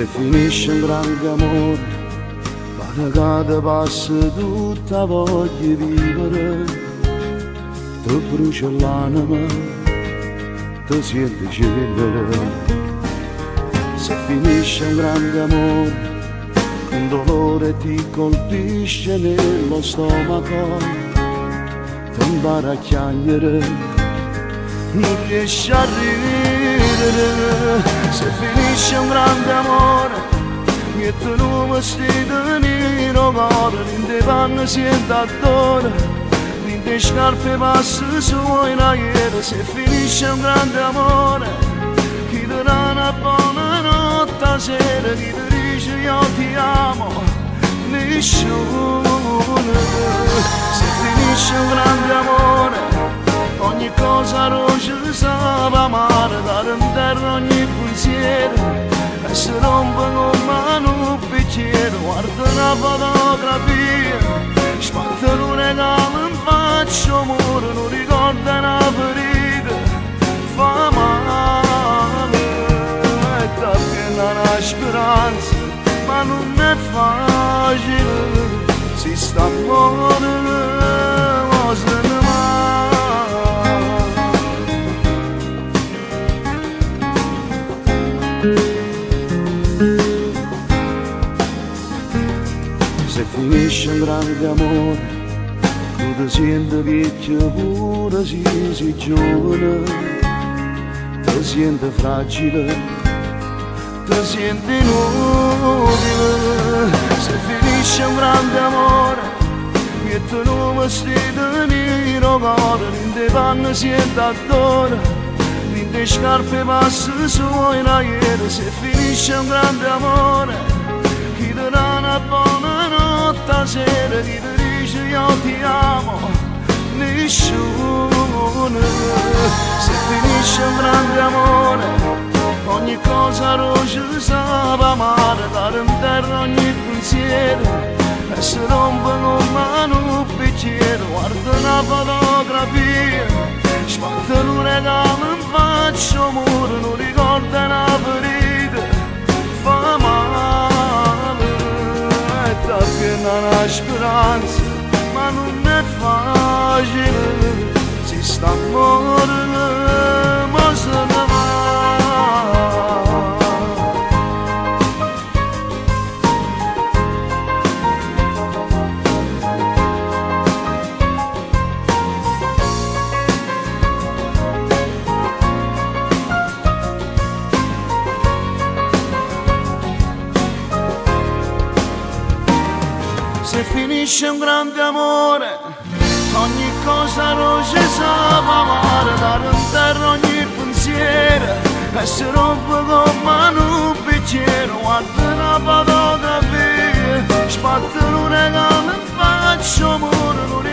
Se finisce un grande amore, pare che ti passa tutta voglia di vivere, ti brucia l'anima, ti senti scendere. Se finisce un grande amore, un dolore ti colpisce nello stomaco, ti impara a chiagliere, non riesci a ridere. Se finisce un grande amore, mette un vestito nero cuore, in te panni sente adore, in te scarpe passa suoi in aereo. Se finisce un grande amore, chi ti dà una buona notte a sera, chi ti dice io ti amo, nessuno. Se finisce un grande amore, ogni cosa rossa sa amare, dare in terra ogni pensiero e si rompe come un bicchiere. Guarda una fotografia, spazza un regalo in faccia, amore, non ricorda una ferita, fa male e ti appena una speranza, ma non è facile, si sta a morire. Se finisce un grande amore, tu ti senti vecchio pure se sei giovane, ti senti fragile, ti senti inutile. Se finisce un grande amore, mette un vestito nero cuore, in te panni sente adore, in te scarpe passa suoi in aereo. Se finisce un grande amore, chi ti dà una buona notte a sera, chi ti dice io ti amo, nessuno. Se finisce un grande amore, ogni cosa rossa sa amare, dare in terra ogni pensiero e si rompe come un bicchiere. Guarda una fotografia, spazza un regalo in faccia, amore, non ricorda una ferita, fa male e ti appena una speranza, ma non è facile, si sta a morire, ma se ne va. Se finisce un grande amore, ogni cosa rossa sa amare, dare in terra ogni pensiero e si rompe come un bicchiere. Guarda una fotografia, spazza un regalo in faccia, amore, non